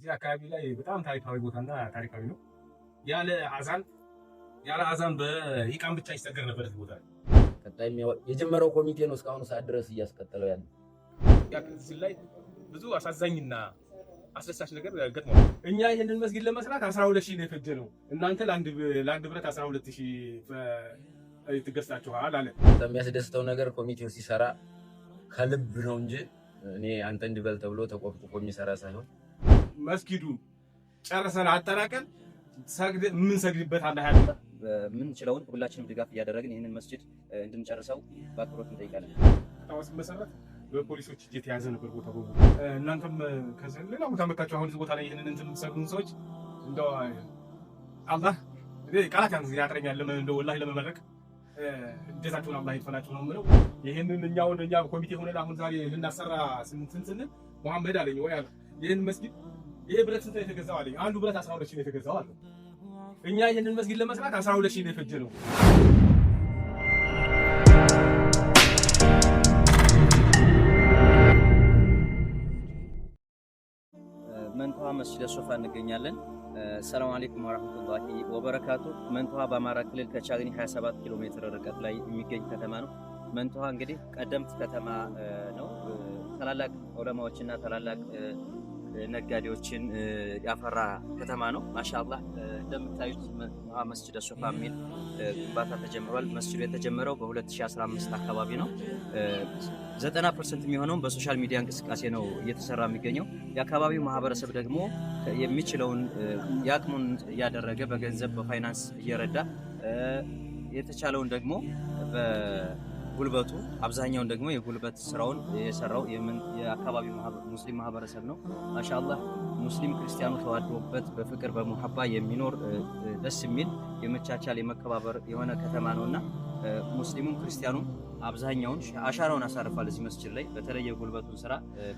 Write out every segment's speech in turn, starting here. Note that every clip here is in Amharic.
እዚህ አካባቢ ላይ በጣም ታሪካዊ ቦታና ታሪካዊ ነው። ያለ አዛን በኢቃም ብቻ ይሰገር ነበር ቦታ። ቀጣይም የጀመረው ኮሚቴ ነው እስካሁን ሰዓት ድረስ እያስቀጠለው ያለ። እዚህ ላይ ብዙ አሳዛኝና አስደሳች ነገር ገጥሟል። እኛ ይሄንን መስጊድ ለመስራት 12000 ነው የፈጀነው። እናንተ ለአንድ ብረት 12000 ትገዝታችኋል አለ። የሚያስደስተው ነገር ኮሚቴው ሲሰራ ከልብ ነው እንጂ እኔ አንተ እንዲበል ተብሎ ተቆፍቆ የሚሰራ ሳይሆን መስጊዱ ጨርሰን አጠናቀን ምን ሰግድበት አለ ያለ ምን ችለውን ሁላችንም ድጋፍ እያደረግን ይሄንን መስጊድ እንድንጨርሰው በአክብሮት እንጠይቃለን። ታውስ መሰረት በፖሊሶች እየተያዘ ነበር ቦታው። እናንተም ከዚህ ሌላ ቦታ መጣችሁ አሁን እዚህ ቦታ ላይ ይሄንን እንትምሰጉን ሰዎች እንደው አላህ ቃላት ያጥረኛል እንደው ወላሂ ለመመረቅ እንደዛችሁን አላህ ይፈላችሁ ነው የምለው። ይሄንን እኛ ኮሚቴ ሆነን አሁን ዛሬ ልናሰራ ስንል መሐመድ አለኝ ወይ አለ ይሄን መስጊድ ይሄ ብረት ስንት የተገዛው አለኝ። አንዱ ብረት 12000 ነው የተገዛው አለ። እኛ ይሄንን መስጊድ ለመስራት 12000 ነው የፈጀነው። መንቷ መስጂድ ሶፋ እንገኛለን። ሰላም አለይኩም ወራህመቱላሂ ወበረካቱ። መንቷ በአማራ ክልል ከቻግኒ 27 ኪሎ ሜትር ርቀት ላይ የሚገኝ ከተማ ነው። መንቷ እንግዲህ ቀደምት ከተማ ነው። ታላላቅ ዑለማዎችና ታላላቅ ነጋዴዎችን ያፈራ ከተማ ነው። ማሻአላህ እንደምታዩት መስጂድ ሶፋ የሚል ግንባታ ተጀምሯል። መስጂዱ የተጀመረው በ2015 አካባቢ ነው። 90% የሚሆነው በሶሻል ሚዲያ እንቅስቃሴ ነው እየተሰራ የሚገኘው። የአካባቢው ማህበረሰብ ደግሞ የሚችለውን ያቅሙን እያደረገ በገንዘብ በፋይናንስ እየረዳ የተቻለውን ደግሞ ጉልበቱ አብዛኛውን ደግሞ የጉልበት ስራውን የሰራው የአካባቢው ሙስሊም ማህበረሰብ ነው። ማሻአላህ ሙስሊም ክርስቲያኑ ተዋዶበት በፍቅር በሙሐባ የሚኖር ደስ የሚል የመቻቻል የመከባበር የሆነ ከተማ ነውና ሙስሊሙም ክርስቲያኑም አብዛኛውን አሻራውን አሳርፏል እዚህ መስጂድ ላይ። በተለይ የጉልበቱን ስራ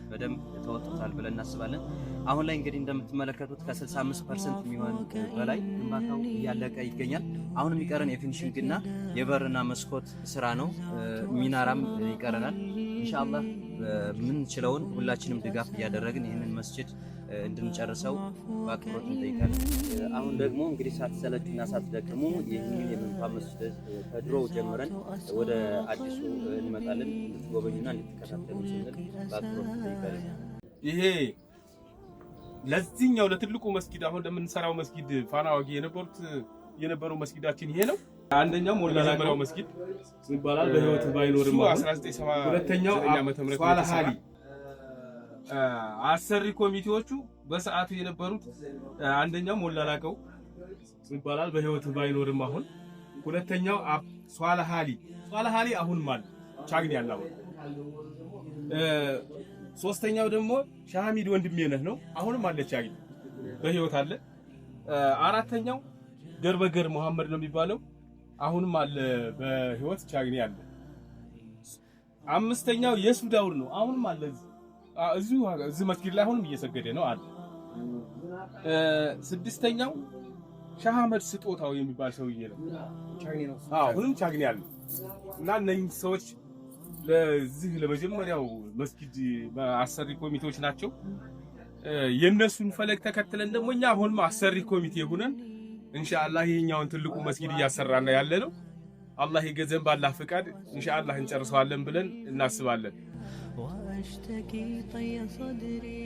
በደንብ ተወጥቷል ብለን እናስባለን። አሁን ላይ እንግዲህ እንደምትመለከቱት ከ65% የሚሆን በላይ ግንባታው እያለቀ ይገኛል። አሁን የሚቀረን የፊኒሺንግ እና የበርና መስኮት ስራ ነው። ሚናራም ይቀረናል። ኢንሻአላህ ምንችለውን ሁላችንም ድጋፍ እያደረግን ይህንን መስጂድ እንድንጨርሰው በአክብሮት እንጠይቃለን። አሁን ደግሞ እንግዲህ ሳትሰለቹና ሳትደክሙ ይህንን የመንቷ መስጂድ ከድሮው ጀምረን ወደ አዲሱ እንመጣለን። እንድትጎበኙና እንድትከታተሉ ስንል በአክብሮት እንጠይቃለን። ይሄ ለዚህኛው ለትልቁ መስጊድ አሁን ለምንሰራው መስጊድ ፋና ወጊ የነበረው መስጊዳችን ይሄ ነው። አንደኛው ሞላላው መስጊድ ይባላል። በህይወት ባይኖርም 1970 ሁለተኛው ዓመተ ምህረት ሷላሃሊ አሰሪ ኮሚቴዎቹ በሰዓቱ የነበሩት አንደኛው ሞላላቀው ይባላል። በህይወት ባይኖርም አሁን ሁለተኛው ሷላሃሊ አሁን ማለት ቻግኒ ያለው ሶስተኛው ደግሞ ሻሚድ ወንድሜ ነው አሁንም አለ ቻግኒ በህይወት አለ። አራተኛው ገርበገር መሐመድ ነው የሚባለው አሁንም አለ በህይወት ቻግኒ አለ። አምስተኛው የሱዳውር ነው አሁንም አለ እዚህ መስጊድ ላይ አሁንም እየሰገደ ነው አለ። ስድስተኛው ሻህመድ ስጦታው የሚባል ሰውዬ ነው ቻግኒ ነው አሁንም ቻግኒ አለ። እና እነዚህ ሰዎች ለዚህ ለመጀመሪያው መስጊድ አሰሪ ኮሚቴዎች ናቸው። የነሱን ፈለግ ተከትለን ደግሞ እኛ አሁንም አሰሪ ኮሚቴ ሆነን ኢንሻአላህ ይሄኛውን ትልቁ መስጊድ እያሰራና ያለ ነው። አላህ ይገዘን ባላህ ፍቃድ ኢንሻአላህ እንጨርሰዋለን ብለን እናስባለን። واشتكي طي صدري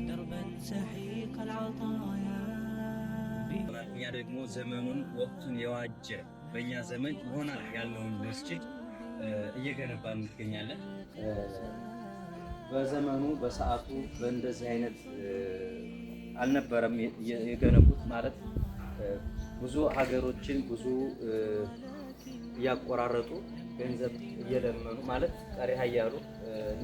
دربا سحيق العطايا እኛ ደግሞ ዘመኑን ወቅቱን የዋጀ በእኛ ዘመን ይሆናል ያለውን መስጂድ እየገነባን እንገኛለን። በዘመኑ በሰዓቱ በእንደዚህ አይነት አልነበረም የገነቡት ማለት ብዙ ሀገሮችን ብዙ እያቆራረጡ ገንዘብ እየለመኑ ማለት ቀሪ ሀያሉ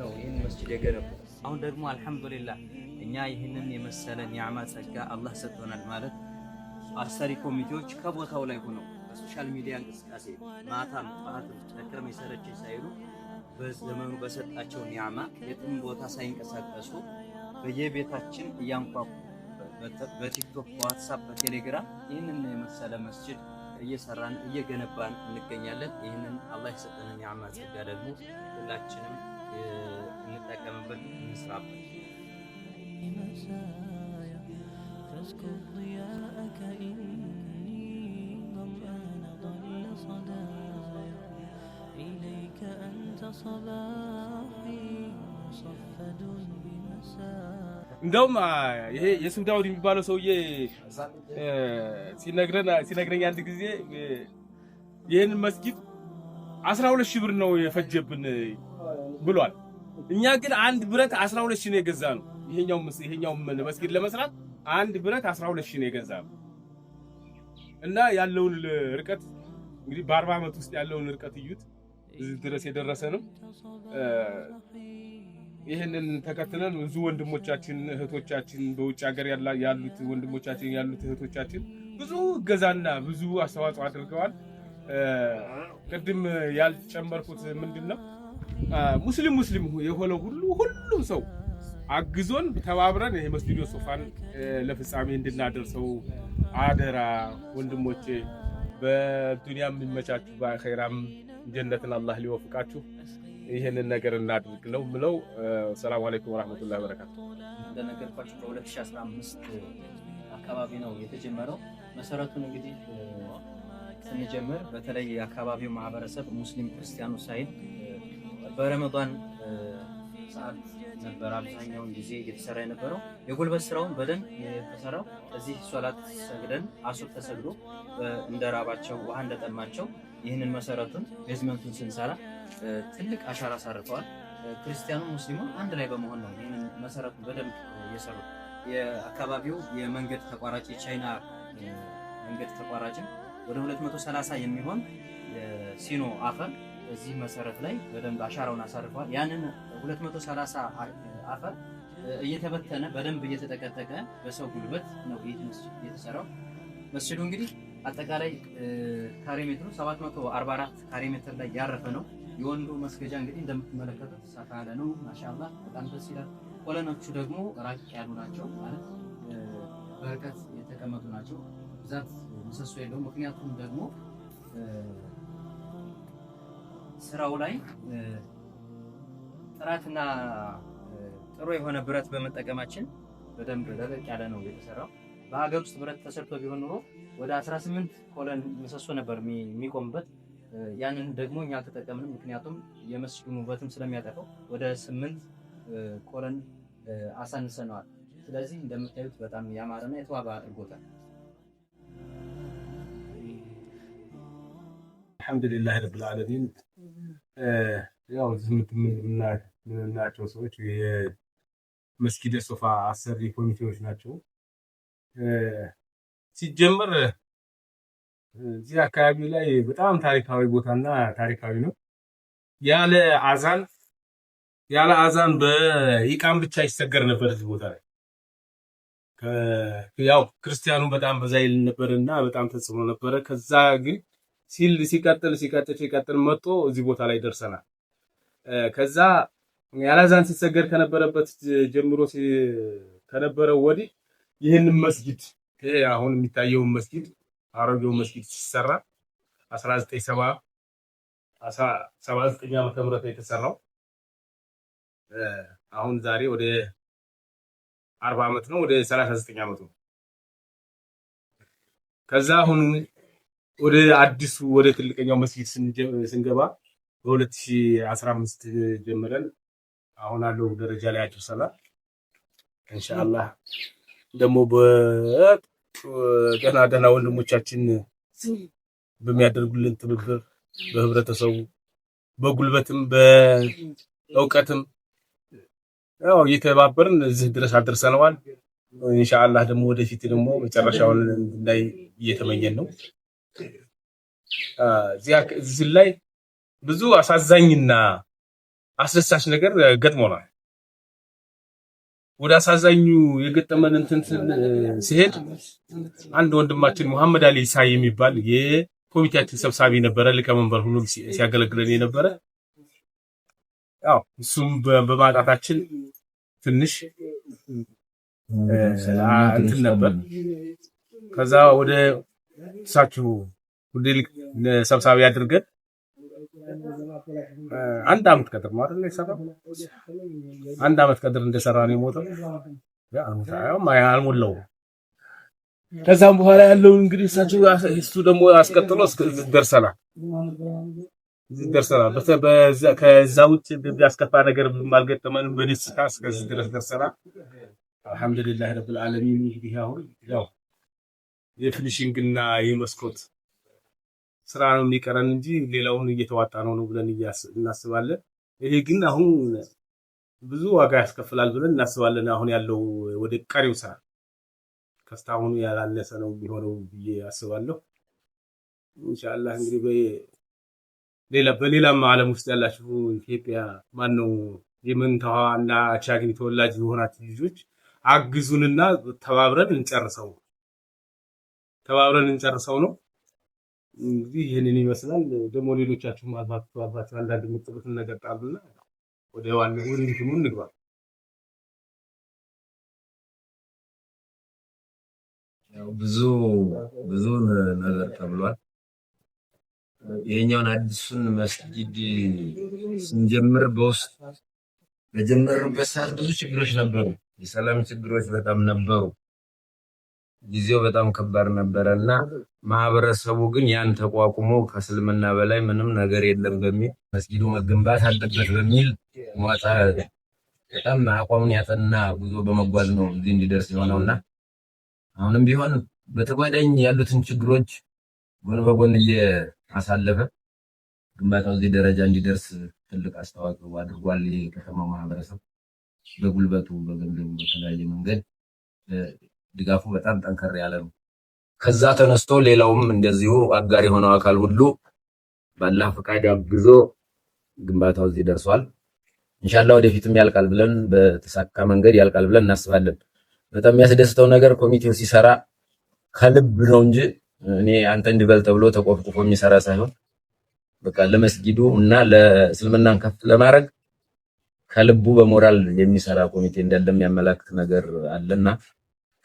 ነው ይህን መስጂድ የገነቡት። አሁን ደግሞ አልሐምዱሊላህ እኛ ይህንን የመሰለ ኒዕማ ጸጋ አላህ ሰጥቶናል ማለት አሰሪ ኮሚቴዎች ከቦታው ላይ ሆነው በሶሻል ሚዲያ እንቅስቃሴ ማታም ጠዋትም ደከመኝ ሰለቸኝ ሳይሉ በዘመኑ በሰጣቸው ኒዕማ የትም ቦታ ሳይንቀሳቀሱ በየቤታችን እያንኳኩ በቲክቶክ፣ በዋትስአፕ፣ በቴሌግራም ይህንን የመሰለ መስጂድ እየሰራን እየገነባን እንገኛለን። ይህንን አላህ የሰጠንን ኒዕማ ጸጋ ደግሞ ሁላችንም እንጠቀምበት እንስራበት። اسكب ضياءك إني ظمآن ضل صدايا إليك أنت صباحي مصفد بمساء እንደውም ይሄ የሱፍ ዳውድ የሚባለው ሰውዬ ሲነግረኝ አንድ ጊዜ ይሄን መስጊድ 12000 ብር ነው የፈጀብን ብሏል። እኛ ግን አንድ ብረት 12000 ነው የገዛነው። ይሄኛው መስጊድ ለመስራት አንድ ብረት 12000 ነው የገዛነው እና ያለውን ርቀት እንግዲህ በ40 ዓመት ውስጥ ያለውን ርቀት እዩት። እዚህ ድረስ የደረሰ ነው። ይሄንን ተከትለን ብዙ ወንድሞቻችን እህቶቻችን በውጭ ሀገር ያሉት ወንድሞቻችን ያሉት እህቶቻችን ብዙ እገዛና ብዙ አስተዋጽኦ አድርገዋል። ቅድም ያልጨመርኩት ምንድነው ሙስሊም የሆነው ሁሉም ሰው አግዞን ተባብረን ይሄ መስጊድ ሶፋን ለፍጻሜ እንድናደርሰው አደራ ወንድሞቼ። በዱንያም የሚመቻችሁ በአኺራም ጀነትን አላህ ሊወፍቃችሁ ይሄንን ነገር እናድርግ ነው ብለው። ሰላም አለይኩም ወራህመቱላሂ ወበረካቱ። እንደነገርኳችሁ በ2015 አካባቢ ነው የተጀመረው። መሰረቱን እንግዲህ ስንጀምር በተለይ የአካባቢው ማህበረሰብ ሙስሊም ክርስቲያኑ ሳይል በረመዳን ሰዓት ነበር አብዛኛውን ጊዜ እየተሰራ የነበረው። የጉልበት ስራውን በደንብ የተሰራው እዚህ ሶላት ሰግደን አሱር ተሰግዶ እንደራባቸው ውሃ እንደጠማቸው ይህንን መሰረቱን ቤዝመንቱን ስንሰራ ትልቅ አሻራ አሳርፈዋል። ክርስቲያኑ ሙስሊሙን አንድ ላይ በመሆን ነው ይህንን መሰረቱን በደንብ የሰሩት። የአካባቢው የመንገድ ተቋራጭ የቻይና መንገድ ተቋራጭም ወደ 230 የሚሆን ሲኖ አፈር እዚህ መሰረት ላይ በደንብ አሻራውን አሳርፈዋል። ያንን 230 አፈር እየተበተነ በደንብ እየተጠቀጠቀ በሰው ጉልበት ነው የተሰራው። መስጂዱ እንግዲህ አጠቃላይ ካሬ ሜትሩ 744 ካሬ ሜትር ላይ ያረፈ ነው። የወንዱ መስገጃ እንግዲህ እንደምትመለከቱት ሰፋ ያለ ነው። ማሻአላህ በጣም ደስ ይላል። ኮለኖቹ ደግሞ ራቅ ያሉ ናቸው፣ ማለት በርቀት የተቀመጡ ናቸው። ብዛት ምሰሶ የለውም። ምክንያቱም ደግሞ ስራው ላይ ጥራትና ጥሩ የሆነ ብረት በመጠቀማችን በደንብ ደረቅ ያለ ነው የተሰራው። በሀገር ውስጥ ብረት ተሰርቶ ቢሆን ኖሮ ወደ 18 ኮለን ምሰሶ ነበር የሚቆምበት። ያንን ደግሞ እኛ አልተጠቀምንም፣ ምክንያቱም የመስጂዱን ውበትም ስለሚያጠፋው ወደ 8 ኮለን አሳንሰነዋል። ስለዚህ እንደምታዩት በጣም ያማረና የተዋበ አድርጎታል። አልሐምዱሊላህ ረብል ዓለሚን። ያው የምናያቸው ሰዎች የመስጊድ ሶፋ አሰሪ ኮሚቴዎች ናቸው። ሲጀመር እዚህ አካባቢ ላይ በጣም ታሪካዊ ቦታና ታሪካዊ ነው። ያለ አዛን በኢቃም ብቻ ይሰገር ነበር እዚህ ቦታ ላይ። ያው ክርስቲያኑ በጣም በዛ ይል ነበርና በጣም ተጽዕኖ ነበረ። ከዛ ግን ሲቀጥል መጥቶ እዚህ ቦታ ላይ ደርሰናል። ከዛ ያለ አዛን ሲሰገር ከነበረበት ጀምሮ ከነበረው ወዲህ ይህን መስጊድ አሁን የሚታየው መስጊድ አሮጌው መስጊድ ሲሰራ 1979 ዓመተ ምህረት የተሰራው አሁን ዛሬ ወደ 40 ዓመት ነው፣ ወደ 39 ዓመት ነው። ከዛ አሁን ወደ አዲሱ ወደ ትልቀኛው መስጊድ ስንገባ በ2015 ጀምረን አሁን አለው ደረጃ ላይ አድርሰናል። ኢንሻአላህ ደግሞ በደህና ወንድሞቻችን በሚያደርጉልን ትብብር በህብረተሰቡ በጉልበትም በእውቀትም ያው እየተባበርን እዚህ ድረስ አድርሰናል። ኢንሻአላህ ደግሞ ወደፊት ደግሞ መጨረሻውን ላይ እየተመኘን ነው። እዚህ ላይ ብዙ አሳዛኝና አስደሳች ነገር ገጥሞናል። ወደ አሳዛኙ የገጠመን እንትን ሲሄድ አንድ ወንድማችን መሐመድ አሊ ኢሳ የሚባል የኮሚቴያችን ሰብሳቢ ነበረ፣ ሊቀመንበር ሆኖ ሲያገለግለን የነበረ። ያው እሱም በማጣታችን ትንሽ እንትን ነበር። ከዛ ወደ እሳቸው ወደ ሰብሳቢ አድርገን አንድ አመት ቀጥር ማለት ነው የሰራው። አንድ አመት ቀጥር እንደሰራ ነው የሞተው። ያው አልሞላውም። ከዛም በኋላ ያለውን እንግዲህ እሱ ደግሞ አስቀጥሎ ደርሰናል። ከዛ ውጭ ያስከፋ ነገር አልገጠመንም። በደስታ እስከዚህ ድረስ ደርሰናል። አልሐምዱሊላህ ረብል ዓለሚን። እንግዲህ አሁን ያው የፊኒሺንግና የመስኮት ስራ ነው የሚቀረን እንጂ ሌላውን እየተዋጣ ነው ብለን እናስባለን። ይሄ ግን አሁን ብዙ ዋጋ ያስከፍላል ብለን እናስባለን። አሁን ያለው ወደ ቀሪው ስራ ከስታሁኑ ያላነሰ ነው የሚሆነው ብዬ አስባለሁ። ኢንሻአላህ እንግዲህ በሌላም ዓለም ውስጥ ያላችሁ ኢትዮጵያ ማነው የመንታዋ እና ቻግኒ ተወላጅ የሆናችሁ ልጆች አግዙንና ተባብረን እንጨርሰው ነው። እንግዲህ ይሄንን ይመስላል። ደግሞ ሌሎቻችሁ ማባባችሁ አንዳንድ የምትጥሩትን ነገር ጣሉና ወደ ዋናው እንትኑ እንግባ። ያው ብዙ ነገር ተብሏል። የኛውን አዲሱን መስጊድ ስንጀምር በውስጥ በጀመርንበት ሰዓት ብዙ ችግሮች ነበሩ። የሰላም ችግሮች በጣም ነበሩ። ጊዜው በጣም ከባድ ነበረና ማህበረሰቡ ግን ያን ተቋቁሞ ከእስልምና በላይ ምንም ነገር የለም በሚል መስጊዱ መገንባት አለበት በሚል ሟታ በጣም አቋሙን ያጠና ጉዞ በመጓዝ ነው እዚህ እንዲደርስ የሆነውና አሁንም ቢሆን በተጓዳኝ ያሉትን ችግሮች ጎን በጎን እያሳለፈ ግንባታው እዚህ ደረጃ እንዲደርስ ትልቅ አስተዋጽኦ አድርጓል። የከተማው ማህበረሰብ በጉልበቱ፣ በገንዘቡ፣ በተለያየ መንገድ ድጋፉ በጣም ጠንከር ያለ ነው። ከዛ ተነስቶ ሌላውም እንደዚሁ አጋር የሆነው አካል ሁሉ ባላህ ፈቃድ አግዞ ግንባታው እዚህ ደርሷል። ኢንሻአላህ ወደፊትም ያልቃል ብለን በተሳካ መንገድ ያልቃል ብለን እናስባለን። በጣም የሚያስደስተው ነገር ኮሚቴው ሲሰራ ከልብ ነው እንጂ እኔ አንተ እንዲበል ተብሎ ተቆፍቆፎ የሚሰራ ሳይሆን በቃ ለመስጊዱ እና ለእስልምናን ከፍ ለማድረግ ከልቡ በሞራል የሚሰራ ኮሚቴ እንዳለ የሚያመላክት ነገር አለና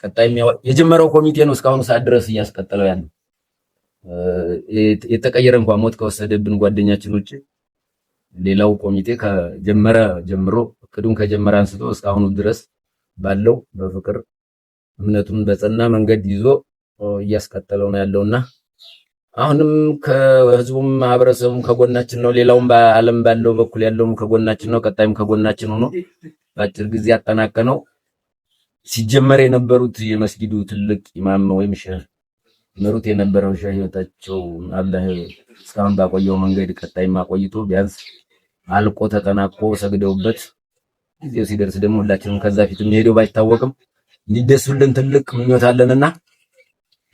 ቀጣይም የጀመረው ኮሚቴ ነው እስካሁን ሰዓት ድረስ እያስቀጠለው ያለው። የተቀየረ እንኳን ሞት ከወሰደብን ጓደኛችን ውጪ ሌላው ኮሚቴ ከጀመረ ጀምሮ እቅዱን ከጀመረ አንስቶ እስካሁን ድረስ ባለው በፍቅር እምነቱን በጸና መንገድ ይዞ እያስቀጠለው ነው ያለውና አሁንም ከህዝቡም ማህበረሰቡም ከጎናችን ነው። ሌላውም በዓለም ባለው በኩል ያለውም ከጎናችን ነው። ቀጣይም ከጎናችን ሆኖ በአጭር ጊዜ አጠናቀነው ሲጀመር የነበሩት የመስጊዱ ትልቅ ኢማም ወይም ሼህ መሩት የነበረው ሼህ ህይወታቸው አላህ እስካሁን ባቆየው መንገድ ቀጣይም አቆይቶ ቢያንስ አልቆ ተጠናቆ ሰግደውበት ጊዜው ሲደርስ ደግሞ ሁላችንም ከዛ ፊት የሚሄደው ባይታወቅም እንዲደሱልን ትልቅ ምኞት አለንና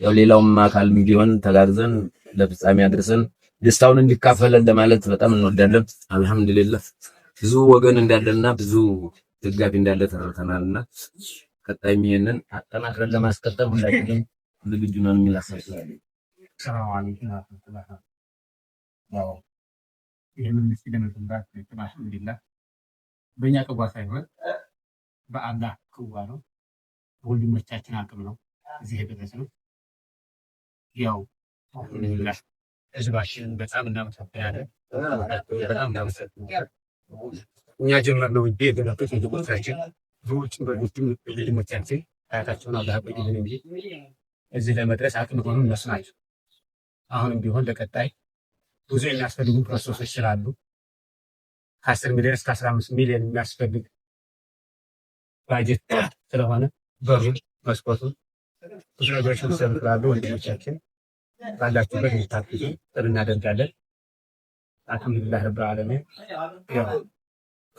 ያው ሌላውም አካል ቢሆን ተጋግዘን ለፍጻሜ አድርሰን ደስታውን እንዲካፈለን ለማለት በጣም እንወዳለን። አልሐምዱሊላህ ብዙ ወገን እንዳለና ብዙ ደጋፊ እንዳለ ተረድተናልና ቀጣይም ይሄንን አጠናክረን ለማስቀጠል ሁላችንም ዝግጁ ነን የሚል ሀሳብ ስላለኝ ሰላም አለይኩም ወራህመቱላሂ ያው ይሄንን መስጊድ ለመገንባት አልሐምዱሊላህ በእኛ ቅዋ ሳይሆን በአላህ ቅዋ ነው። በወንድሞቻችን አቅም ነው እዚህ የደረስነው። ያው አልሐምዱሊላህ ህዝባችን በጣም እናመሰግናለን። በጣም እናመሰግናለን። እኛ ጀመርነው እንጂ የገነበት ወንድሞቻችን ብዙዎች በግድም ወንድሞቻችን አያታቸውን አላህ ያቆይልን እንጂ እዚህ ለመድረስ አቅም ሆኑ እነሱ ናቸው። አሁንም ቢሆን ለቀጣይ ብዙ የሚያስፈልጉ ፕሮሰሶች ስላሉ ከ10 ሚሊዮን እስከ 15 ሚሊዮን የሚያስፈልግ ባጀት ስለሆነ በሩን መስኮቱን ብዙ ነገሮችን ስላሉ ወንድሞቻችን ባላችሁበት እንድታግዙ ጥሪ እናደርጋለን። አልሐምዱሊላህ ረብል ዓለሚን ያው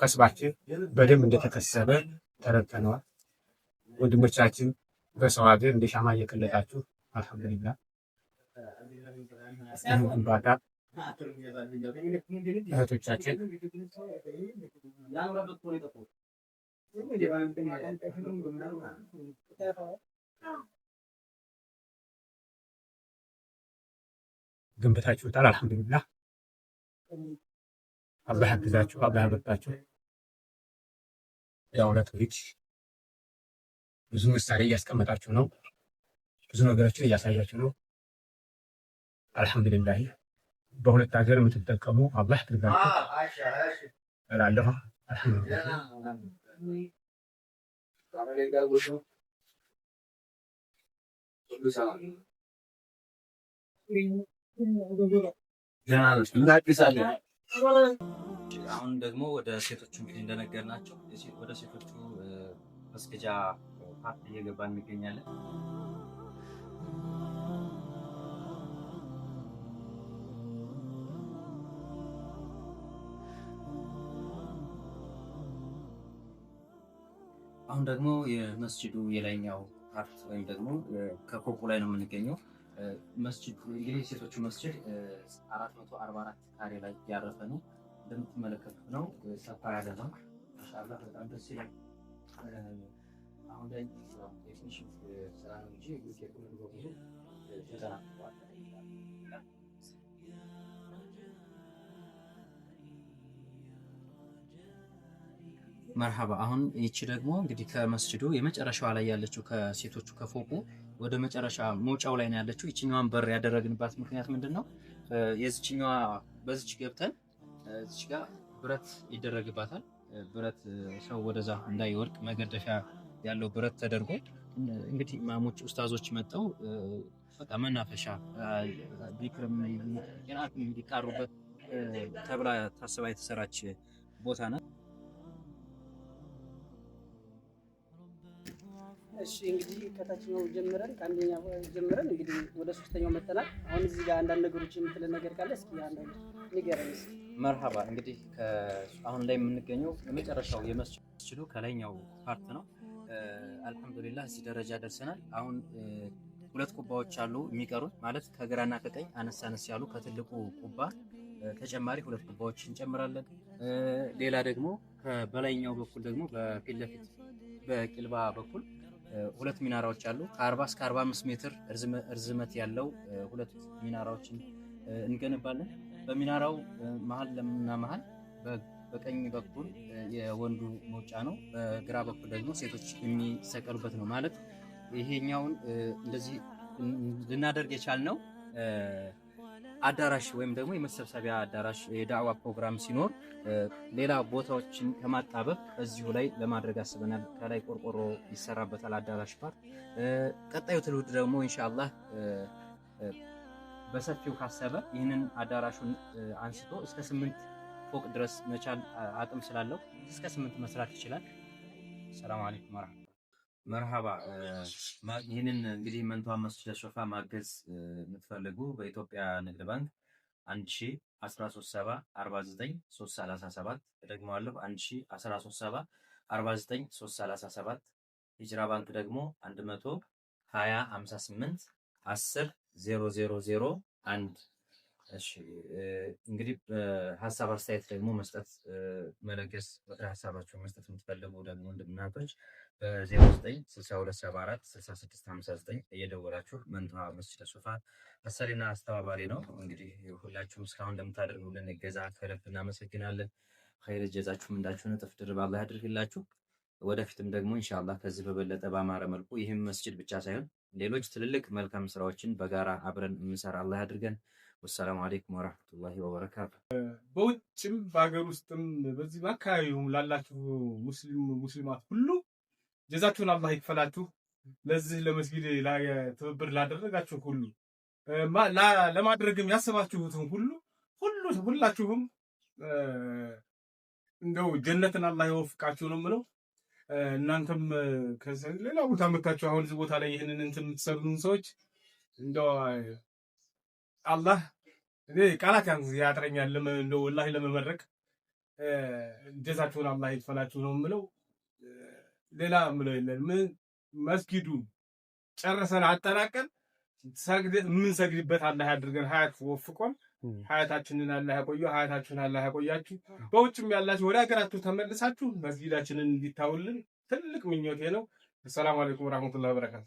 ከስባችን በደንብ እንደተከሰበ ተረድተነዋል። ወንድሞቻችን በሰው ሀገር እንደ ሻማ እየቀለጣችሁ አልሐምዱሊላህ ግንባታ እህቶቻችን ገንብታችሁታል። አልሐምዱሊላህ አላህ ያግዛችሁ፣ አላህ ያበርታችሁ። ያው ለትውልድ ብዙ ምሳሌ እያስቀመጣችሁ ነው፣ ብዙ ነገሮችን እያሳያችሁ ነው። አልሐምዱሊላህ በሁለት ሀገር የምትጠቀሙ አላህ ያድርጋችሁ እላለሁ። አልሐምዱሊላህ አሁን ደግሞ ወደ ሴቶቹ እንግዲህ እንደነገርናቸው ወደ ሴቶቹ መስገጃ ፓርት እየገባን እንገኛለን። አሁን ደግሞ የመስጂዱ የላይኛው ፓርት ወይም ደግሞ ከፎቁ ላይ ነው የምንገኘው። መስጂዱ እንግዲህ ሴቶቹ መስጂድ 444 ካሬ ላይ ያረፈ ነው። እንደምትመለከቱት ነው፣ ሰፋ ያለ ነው። ማሻአላህ በጣም ደስ ይላል። አሁን ላይ የፊኒሽንግ ስራ ነው እንጂ ሙሉ በሙሉ ተጠናቋል። መርሐባ። አሁን ይቺ ደግሞ እንግዲህ ከመስጂዱ የመጨረሻዋ ላይ ያለችው ከሴቶቹ ከፎቁ ወደ መጨረሻ መውጫው ላይ ነው ያለችው። ይችኛዋን በር ያደረግንባት ምክንያት ምንድነው? የዚችኛዋ በዚች ገብተን እዚች ጋር ብረት ይደረግባታል። ብረት ሰው ወደዛ እንዳይወድቅ መገደፊያ ያለው ብረት ተደርጎ እንግዲህ ኢማሞች ኡስታዞች መጣው በቃ መናፈሻ ቢክርም የናት እንዲቃሩበት ተብላ ታስባ የተሰራች ቦታ ናት። እሺ እንግዲህ ከታችኛው ጀምረን ከአንደኛው ጀምረን እንግዲህ ወደ ሶስተኛው መጥተናል። አሁን እዚህ ጋር አንዳንድ ነገሮች የምትለን ነገር ካለ እስኪ አንዳንድ ንገረን። መርሐባ። እንግዲህ አሁን ላይ የምንገኘው የመጨረሻው የመስጂዱ ከላይኛው ፓርት ነው። አልሐምዱሊላህ እዚህ ደረጃ ደርሰናል። አሁን ሁለት ቁባዎች አሉ የሚቀሩት፣ ማለት ከግራና ከቀኝ አነስ አነስ ያሉ ከትልቁ ቁባ ተጨማሪ ሁለት ቁባዎች እንጨምራለን። ሌላ ደግሞ በላይኛው በኩል ደግሞ በፊት ለፊት በቂልባ በኩል ሁለት ሚናራዎች አሉ። ከ40 እስከ 45 ሜትር እርዝመት ያለው ሁለት ሚናራዎችን እንገነባለን። በሚናራው መሀል ለምና መሀል በቀኝ በኩል የወንዱ መውጫ ነው፣ በግራ በኩል ደግሞ ሴቶች የሚሰቀሉበት ነው። ማለት ይሄኛውን እንደዚህ ልናደርግ የቻልነው አዳራሽ ወይም ደግሞ የመሰብሰቢያ አዳራሽ የዳዕዋ ፕሮግራም ሲኖር ሌላ ቦታዎችን ከማጣበብ እዚሁ ላይ ለማድረግ አስበናል። ከላይ ቆርቆሮ ይሰራበታል አዳራሽ ፓርት። ቀጣዩ ትውልድ ደግሞ ኢንሻአላህ በሰፊው ካሰበ ይህንን አዳራሹን አንስቶ እስከ 8 ፎቅ ድረስ መቻል አቅም ስላለው እስከ 8 መስራት ይችላል። ሰላም አለይኩም ወራህመቱላህ። መርሐባ። ይህንን እንግዲህ መንቷ መስጂድ ሶፋ ማገዝ የምትፈልጉ በኢትዮጵያ ንግድ ባንክ 113749 ደግመዋለሁ 113749 ሂጅራ ባንክ ደግሞ 12058100001 እሺ እንግዲህ ሀሳብ አስተያየት ደግሞ መስጠት መለገስ ወደ ሀሳባችሁ መስጠት የምትፈልጉ ደግሞ እንደምናቶች በ0962746659 እየደወላችሁ መንቷ መስጂድ ሶፋ አሰሪና አስተባባሪ ነው። እንግዲህ ሁላችሁም እስካሁን እንደምታደርጉልን እገዛ ከልብ እናመሰግናለን። ኸይር ጀዛችሁም እንዳችሁን እጥፍ ድርብ አላህ ያድርግላችሁ። ወደፊትም ደግሞ ኢንሻአላህ ከዚህ በበለጠ ባማረ መልኩ ይህም መስጂድ ብቻ ሳይሆን ሌሎች ትልልቅ መልካም ስራዎችን በጋራ አብረን እንሰራ አላህ ያድርገን። ወሰላሙ አለይኩም ወራህመቱላሂ ወበረካቱ። በውጭም በሀገር ውስጥም በዚህ በአካባቢውም ላላችሁ ሙስሊማት ሁሉ ጀዛችሁን አላህ ይክፈላችሁ። ለዚህ ለመስጊድ ላይ ትብብር ላደረጋችሁ ሁሉ ለማድረግም ያሰባችሁትን ሁላችሁም እንደው ጀነትን አላህ ይወፍቃችሁ ነው የምለው። እናንተም ሌላ ቦታ መታችሁ አሁን እዚህ ቦታ ላይ ይህንን እንትን የምትሰሩን ሰዎች እንደው አላህ እኔ ቃላት ያጥረኛል እንደው ወላሂ ለመመረቅ ጀዛችሁን አላህ ይክፈላችሁ ነው የምለው። ሌላ ምለው የለን። መስጊዱ ጨርሰን አጠናቀን ምን ሰግድበት አላህ ያድርገን። ሀያት ወፍቆን ሀያታችንን አላህ ያቆየው፣ ሀያታችንን አላህ ያቆያችሁ። በውጭም ያላችሁ ወደ ሀገራችሁ ተመልሳችሁ መስጊዳችንን እንዲታውልን ትልቅ ምኞቴ ነው። ሰላም አለይኩም ወራህመቱላሂ ወበረካቱ።